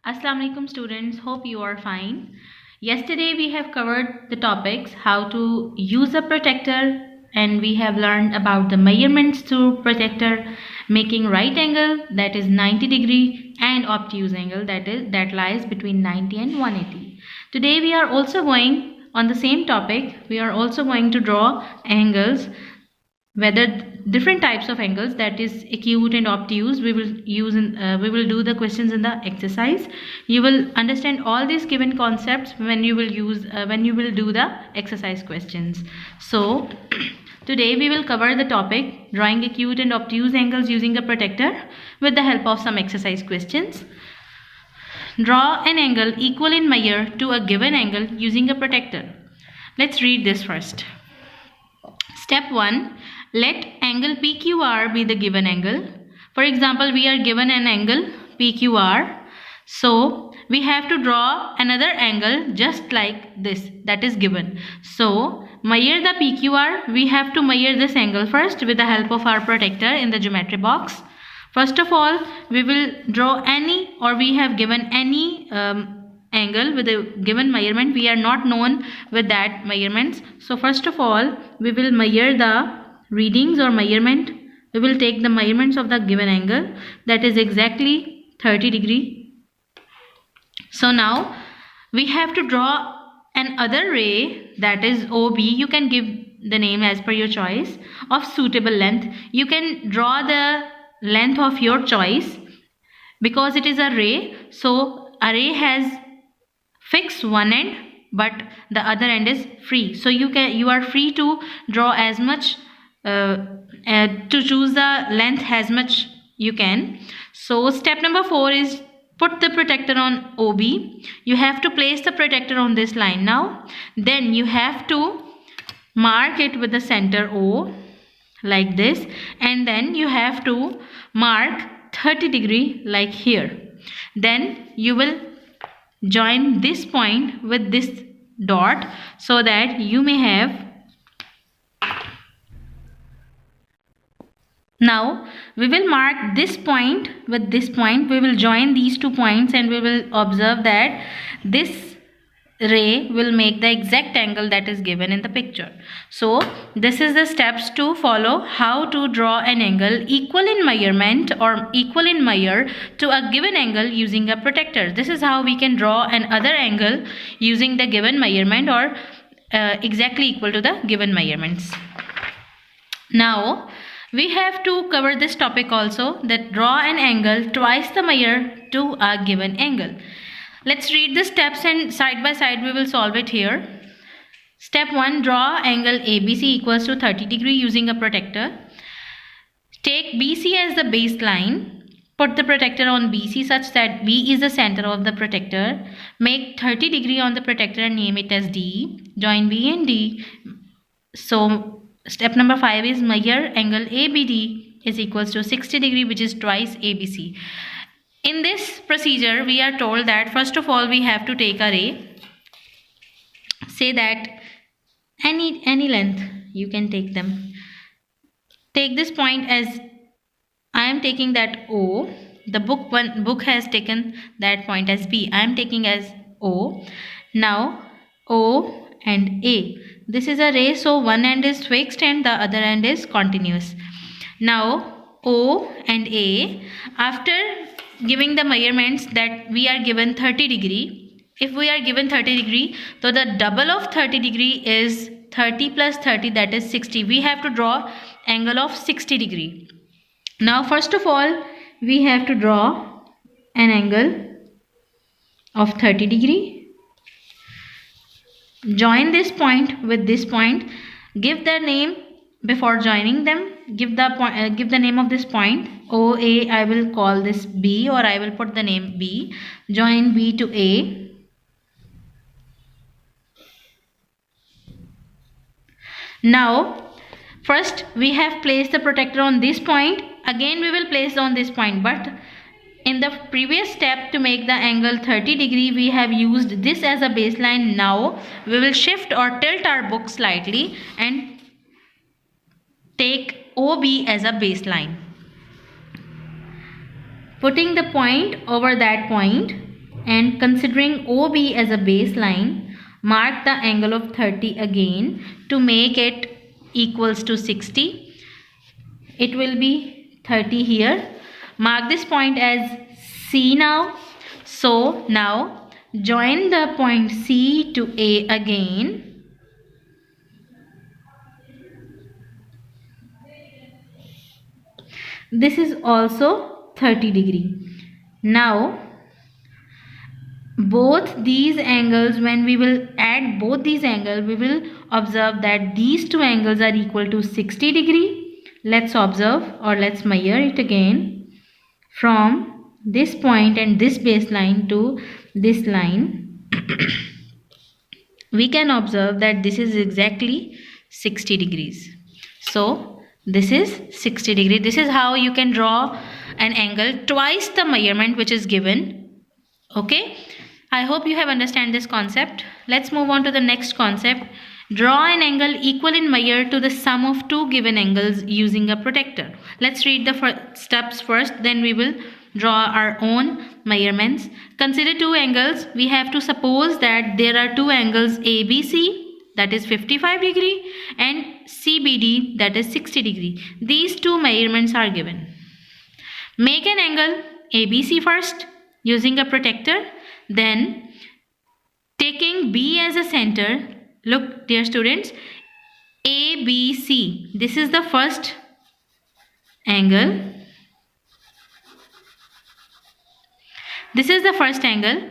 Assalamu alaikum students, hope you are fine. Yesterday we have covered the topics how to use a protector, and we have learned about the measurements through protector, making right angle that is 90 degree and obtuse angle that lies between 90 and 180. Today we are also going on the same topic. We are also going to draw angles, whether different types of angles, that is acute and obtuse. We will do the questions in the exercise. You will understand all these given concepts when you will do the exercise questions. So today we will cover the topic drawing acute and obtuse angles using a protector with the help of some exercise questions. Draw an angle equal in measure to a given angle using a protector. Let's read this first. Step 1. Let angle PQR be the given angle. For example, we are given an angle PQR. So we have to draw another angle just like this, that is given. So measure the PQR. We have to measure this angle first with the help of our protector in the geometry box. First of all, we will draw any, or we have given any angle with a given measurement. We are not known with that measurements. So first of all, we will measure the readings or measurement. We will take the measurements of the given angle, that is exactly 30 degree. So now we have to draw another ray, that is OB. You can give the name as per your choice, of suitable length. You can draw the length of your choice because it is a ray. So a ray has fixed one end, but the other end is free. So you are free to draw as much, to choose the length as much you can. So step number 4 is put the protector on OB. You have to place the protector on this line now. Then you have to mark it with the center O like this, and then you have to mark 30 degree like here. Then you will join this point with this dot so that you may have. Now we will mark this point with this point. We will join these 2 points and we will observe that this ray will make the exact angle that is given in the picture. So this is the steps to follow how to draw an angle equal in measurement or equal in measure to a given angle using a protector. This is how we can draw another angle using the given measurement or exactly equal to the given measurements. Now we have to cover this topic also, that draw an angle twice the measure to a given angle. Let's read the steps and side by side we will solve it here. Step 1. Draw angle ABC equals to 30 degree using a protector. Take BC as the baseline. Put the protector on BC such that B is the center of the protector. Make 30 degree on the protector and name it as D. Join B and D. So step number 5 is measure angle ABD is equals to 60 degree, which is twice ABC. In this procedure, we are told that first of all we have to take a ray. Say that any length you can take them. Take this point as I am taking that O. The book has taken that point as B. I am taking as O. Now O and A. This is a ray, so one end is fixed and the other end is continuous. Now O and A, after giving the measurements that we are given 30 degree. If we are given 30 degree, so the double of 30 degree is 30 plus 30, that is 60. We have to draw angle of 60 degree. Now first of all we have to draw an angle of 30 degree. Join this point with this point. Give the name before joining them. Give the name of this point. OA, I will call this B, or I will put the name B. Join B to A. Now first we have placed the protector on this point. Again we will place on this point, but in the previous step to make the angle 30 degree we have used this as a baseline. Now we will shift or tilt our book slightly and take OB as a baseline. Putting the point over that point and considering OB as a baseline, mark the angle of 30 again to make it equals to 60. It will be 30 here. Mark this point as C now. So now join the point C to A again. This is also 30 degree. Now both these angles, when we will add both these angles, we will observe that these two angles are equal to 60 degree. Let's observe, or let's measure it again from this point and this baseline to this line. We can observe that this is exactly 60 degrees. So this is 60 degree. This is how you can draw an angle twice the measurement which is given. Okay, I hope you have understand this concept. Let's move on to the next concept. Draw an angle equal in measure to the sum of two given angles using a protractor. Let's read the steps first, then we will draw our own measurements. Consider two angles. We have to suppose that there are two angles ABC, that is 55 degree, and CBD, that is 60 degree. These two measurements are given. Make an angle ABC first using a protractor, then taking B as a center. Look, dear students, ABC, this is the first angle. This is the first angle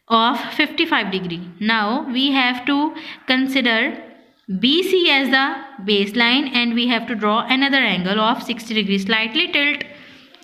of 55 degree. Now we have to consider BC as the baseline and we have to draw another angle of 60 degrees. Slightly tilt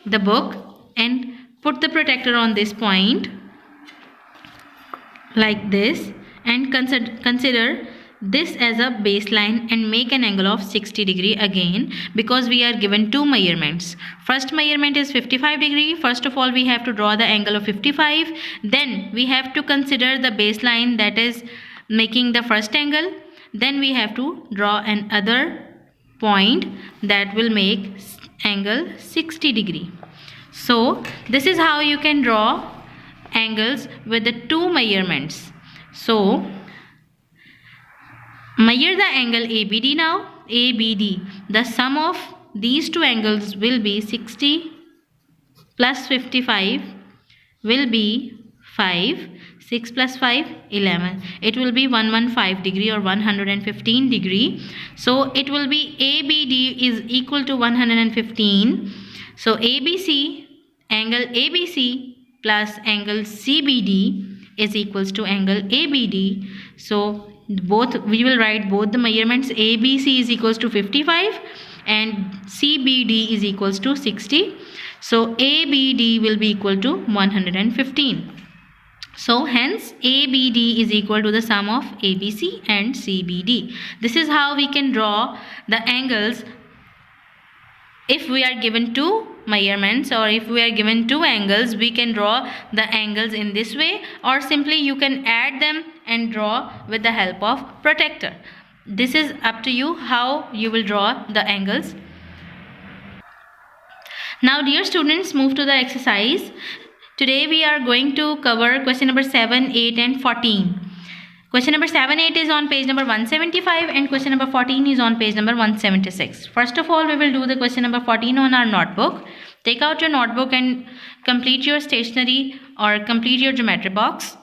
the book and put the protractor on this point like this, and consider this as a baseline and make an angle of 60 degree again, because we are given two measurements. First measurement is 55 degree. First of all we have to draw the angle of 55, then we have to consider the baseline, that is making the first angle, then we have to draw another point that will make angle 60 degree. So this is how you can draw angles with the two measurements. So measure the angle ABD now. ABD, the sum of these two angles will be 60 plus 55 will be 5. 6 plus 5, 11. It will be 115 degree or 115 degree. So it will be ABD is equal to 115. So ABC, angle ABC plus angle CBD is equals to angle ABD. So both, we will write both the measurements. ABC is equals to 55 and CBD is equals to 60. So ABD will be equal to 115. So hence ABD is equal to the sum of ABC and CBD. This is how we can draw the angles if we are given two measurements, or if we are given two angles, we can draw the angles in this way, or simply you can add them and draw with the help of protractor. This is up to you how you will draw the angles. Now dear students, move to the exercise. Today we are going to cover question number 7, 8 and 14. Question number 7, 8 is on page number 175 and question number 14 is on page number 176. First of all, we will do the question number 14 on our notebook. Take out your notebook and complete your stationery or complete your geometry box.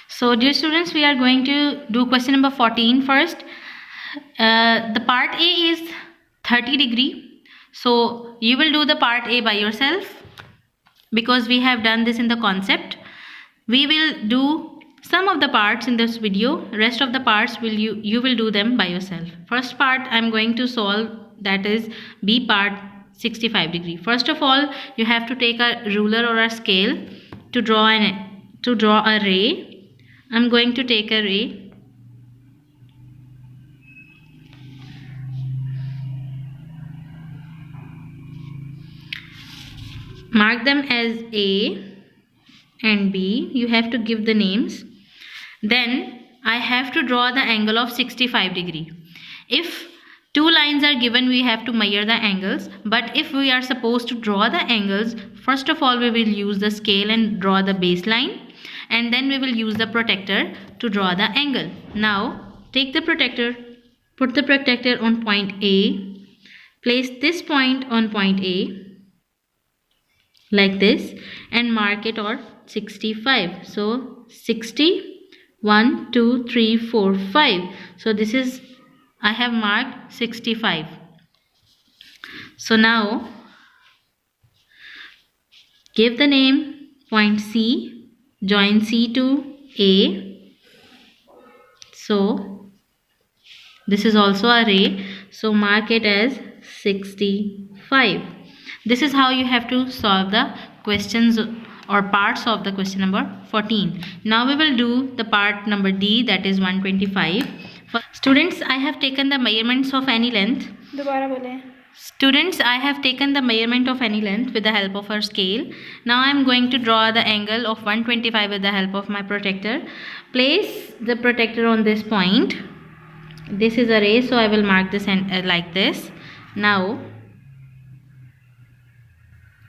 So dear students, we are going to do question number 14 first. The part A is 30 degree. So you will do the part A by yourself because we have done this in the concept. We will do some of the parts in this video. Rest of the parts you will do them by yourself. First part I am going to solve, that is B part 65 degree. First of all, you have to take a ruler or a scale to draw a ray. I am going to take a ray. Mark them as A and B. You have to give the names. Then I have to draw the angle of 65 degree. If Two lines are given, we have to measure the angles. But if we are supposed to draw the angles, first of all we will use the scale and draw the baseline, and then we will use the protractor to draw the angle. Now take the protractor, put the protractor on point A, place this point on point A like this, and mark it on 65. So 60, 1, 2, 3, 4, 5. So this is, I have marked 65. So now give the name point C, join C to A. So this is also a ray, so mark it as 65. This is how you have to solve the questions or parts of the question number 14. Now we will do the part number D, that is 125. Students, I have taken the measurements of any length. Students, I have taken the measurement of any length with the help of our scale. Now I am going to draw the angle of 125 with the help of my protractor. Place the protractor on this point. This is a ray, so I will mark this like this. Now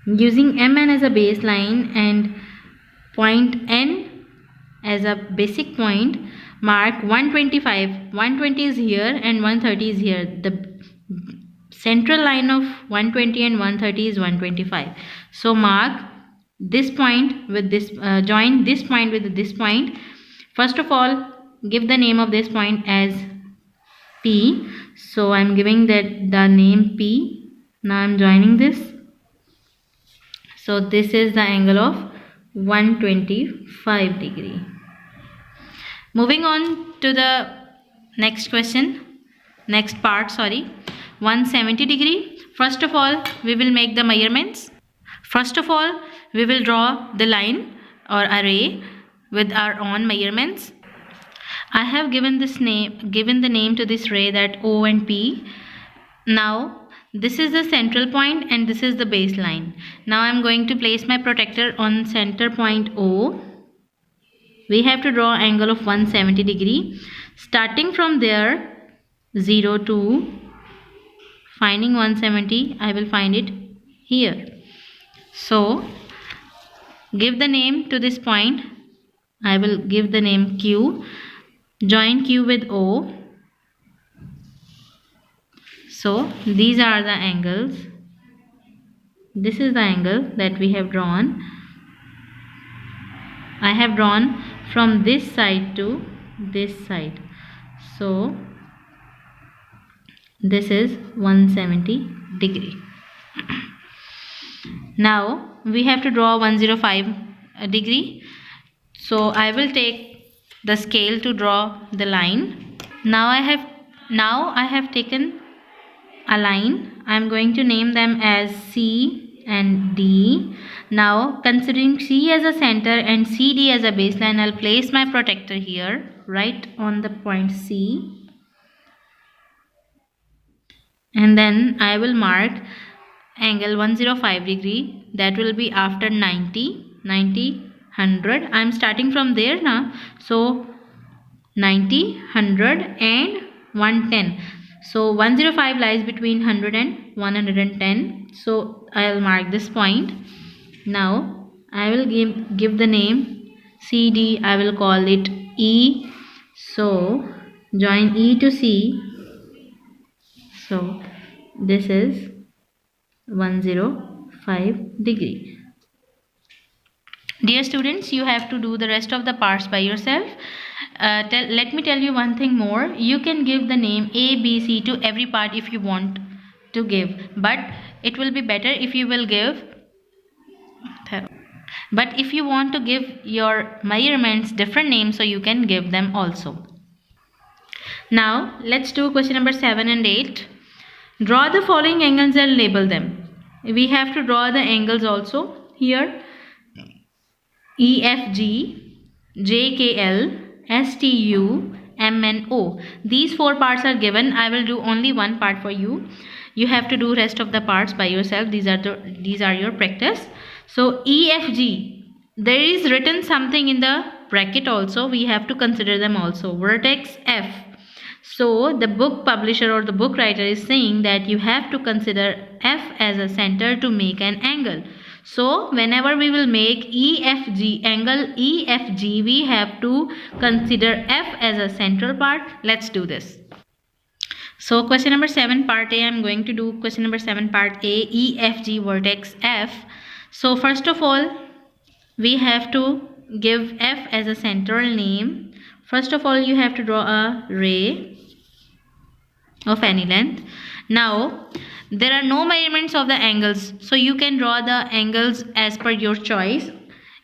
using MN as a baseline and point N as a basic point, mark 125. 120 is here and 130 is here. The central line of 120 and 130 is 125. So mark this point with this, join this point with this point. First of all, give the name of this point as P. So I am giving that the name P. Now I am joining this. So this is the angle of 125 degree. Moving on to the next question, next part, 170 degree. First of all, we will make the measurements. First of all, we will draw the line or array with our own measurements. I have given the name to this ray, that O and P. Now this is the central point and this is the baseline. Now I am going to place my protractor on center point O. We have to draw angle of 170 degree. Starting from there, 0 to finding 170, I will find it here. So give the name to this point. I will give the name Q. Join Q with O. So these are the angles. This is the angle that we have drawn. I have drawn from this side to this side. So this is 170 degree. Now we have to draw 105 degree. So I will take the scale to draw the line. Now I have taken a line. I am going to name them as C and D. Now considering C as a center and CD as a baseline, I'll place my protractor here right on the point C, and then I will mark angle 105 degree. That will be after 90, 100. I am starting from there now. So 90, 100 and 110. So 105 lies between 100 and 110. So I will mark this point. Now I will give the name CD. I will call it E. So join E to C. So this is 105 degree. Dear students, you have to do the rest of the parts by yourself. Let me tell you one thing more. You can give the name A, B, C to every part if you want to give, but it will be better if you will give. But if you want to give your measurements different names, so you can give them also. Now let's do question number 7 and 8. Draw the following angles and label them. We have to draw the angles also here. EFG, JKL, STU, MNO. These 4 parts are given. I will do only one part for you. You have to do rest of the parts by yourself. These are your practice. So EFG, there is written something in the bracket also. We have to consider them also. Vertex F. So the book publisher or the book writer is saying that you have to consider F as a center to make an angle. So whenever we will make EFG angle EFG, we have to consider F as a central part. Let's do this. So question number 7 part A, I'm going to do question number 7 part A, EFG vertex F. So first of all, we have to give F as a central name. First of all, you have to draw a ray of any length. Now there are no measurements of the angles, so you can draw the angles as per your choice.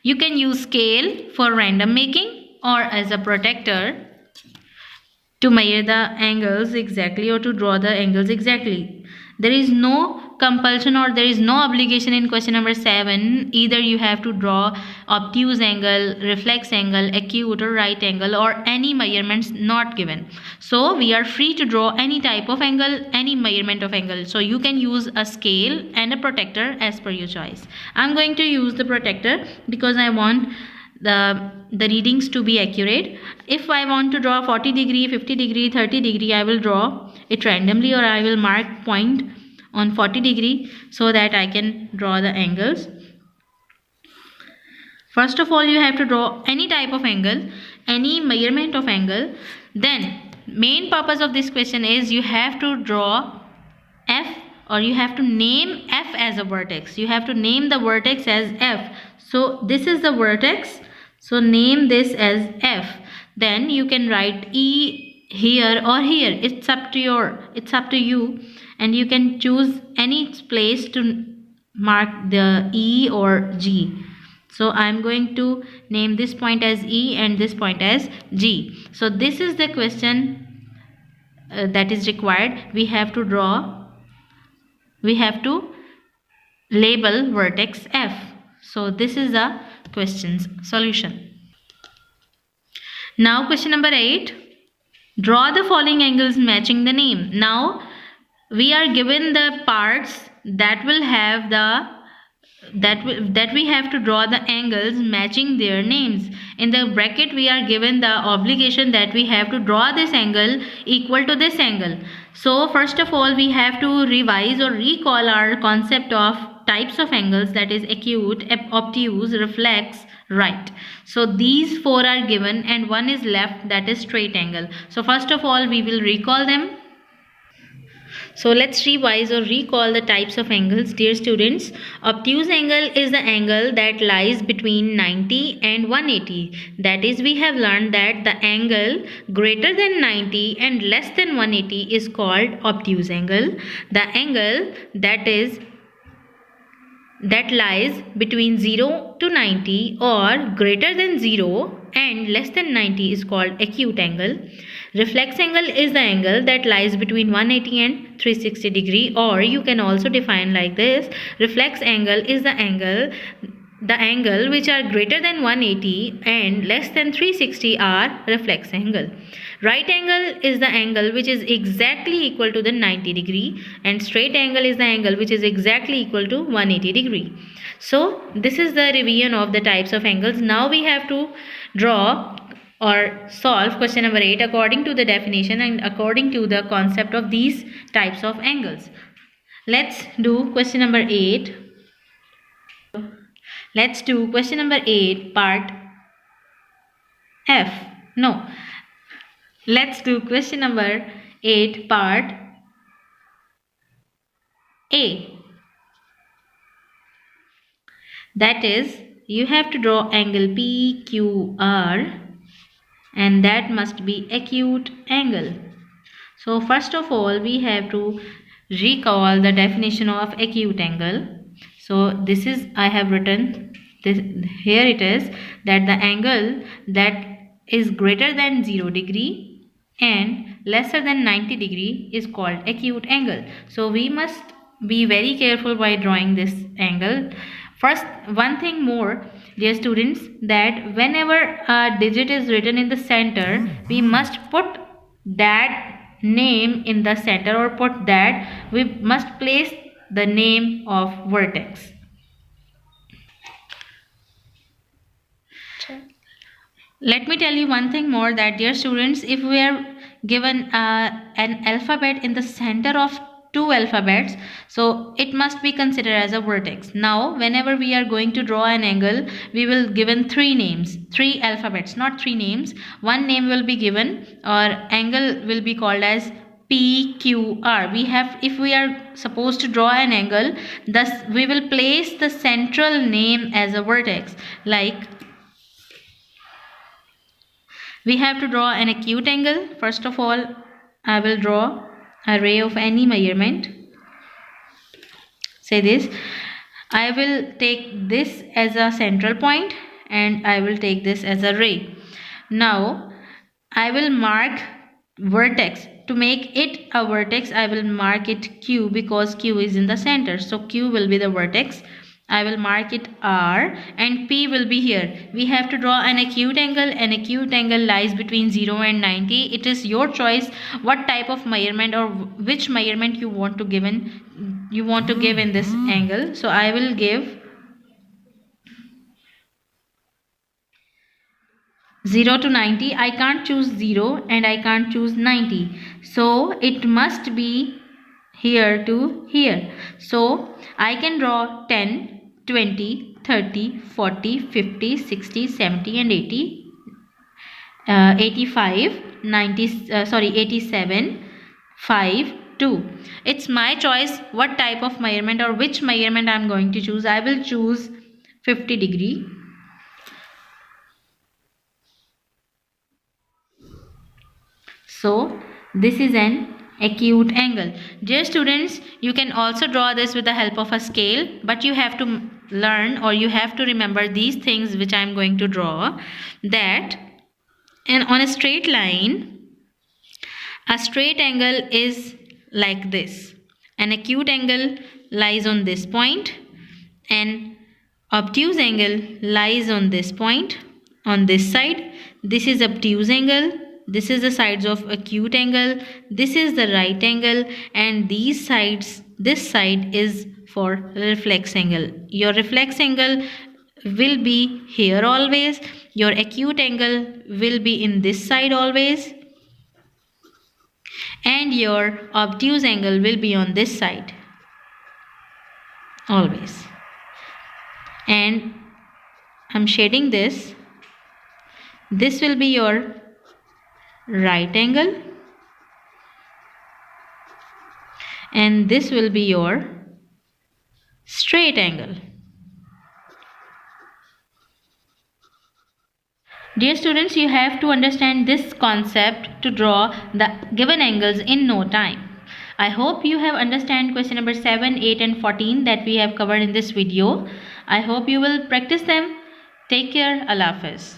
You can use scale for random making or as a protector to measure the angles exactly or to draw the angles exactly. There is no compulsion or there is no obligation in question number 7. Either you have to draw obtuse angle, reflex angle, acute or right angle, or any measurements not given. So we are free to draw any type of angle, any measurement of angle. So you can use a scale and a protector as per your choice. I'm going to use the protector because I want the readings to be accurate. If I want to draw 40 degree, 50 degree, 30 degree, I will draw it randomly, or I will mark point on 40 degree so that I can draw the angles. First of all, you have to draw any type of angle, any measurement of angle. Then main purpose of this question is you have to draw F, or you have to name F as a vertex. You have to name the vertex as F. So this is the vertex, so name this as F. Then you can write E here or here. It's up to you, and you can choose any place to mark the E or G. So I'm going to name this point as E and this point as G. So this is the question that is required. We have to label vertex F. So this is the question's solution. Now question number 8. Draw the following angles matching the name. Now we are given the parts that will have that we have to draw the angles matching their names. In the bracket we are given the obligation that we have to draw this angle equal to this angle. So first of all, we have to revise or recall our concept of types of angles, that is acute, obtuse, reflex, right. So these 4 are given and one is left, that is straight angle. So first of all, we will recall them. So let's revise or recall the types of angles, dear students. Obtuse angle is the angle that lies between 90 and 180. That is, we have learned that the angle greater than 90 and less than 180 is called obtuse angle. The angle that lies between 0 to 90 or greater than 0 and less than 90 is called acute angle. Reflex angle is the angle that lies between 180 and 360 degree, or you can also define like this. Reflex angle is the angle which are greater than 180 and less than 360 are reflex angle. Right angle is the angle which is exactly equal to the 90 degree, and straight angle is the angle which is exactly equal to 180 degree. So this is the revision of the types of angles. Now we have to draw or solve question number 8 according to the definition and according to the concept of these types of angles. Let's do question number 8. Let's do question number 8 part F. No. Let's do question number 8 part A. That is, you have to draw angle PQR, and that must be acute angle. So first of all, we have to recall the definition of acute angle. So this is, I have written this here, it is that the angle that is greater than 0 degree and lesser than 90 degree is called acute angle. So we must be very careful by drawing this angle. First, one thing more, dear students, that whenever a digit is written in the center, we must put that name in the center, or we must place the name of vertex. Let me tell you one thing more, that dear students, if we are given an alphabet in the center of two alphabets, so it must be considered as a vertex. Now whenever we are going to draw an angle, we will given three names, three alphabets, not three names. One name will be given, or angle will be called as PQR. We have, if we are supposed to draw an angle, thus we will place the central name as a vertex. Like we have to draw an acute angle. First of all, I will draw a ray of any measurement. Say this, I will take this as a central point and I will take this as a ray. Now I will mark vertex. To make it a vertex, I will mark it Q, because Q is in the center, so Q will be the vertex. I will mark it R, and P will be here. We have to draw an acute angle. An acute angle lies between 0 and 90. It is your choice what type of measurement or which measurement you want to give in this angle. So I will give 0 to 90. I can't choose 0 and I can't choose 90. So it must be here to here. So I can draw 10, 20, 30, 40, 50, 60, 70 and 80, 85, 90, 87, 5, 2. It's my choice what type of measurement or which measurement I'm going to choose. I will choose 50 degree. So this is an acute angle. Dear students, you can also draw this with the help of a scale, but you have to learn, or you have to remember these things which I am going to draw, that on a straight line, a straight angle is like this. An acute angle lies on this point, an obtuse angle lies on this point, on this side. This is obtuse angle. This is the sides of acute angle. This is the right angle, and these sides, this side is for reflex angle. Your reflex angle will be here always. Your acute angle will be in this side always, and your obtuse angle will be on this side always. And I'm shading this. This will be your right angle, and this will be your straight angle. Dear students, you have to understand this concept to draw the given angles in no time. I hope you have understand question number 7, 8 and 14 that we have covered in this video. I hope you will practice them. Take care. Allah Hafiz.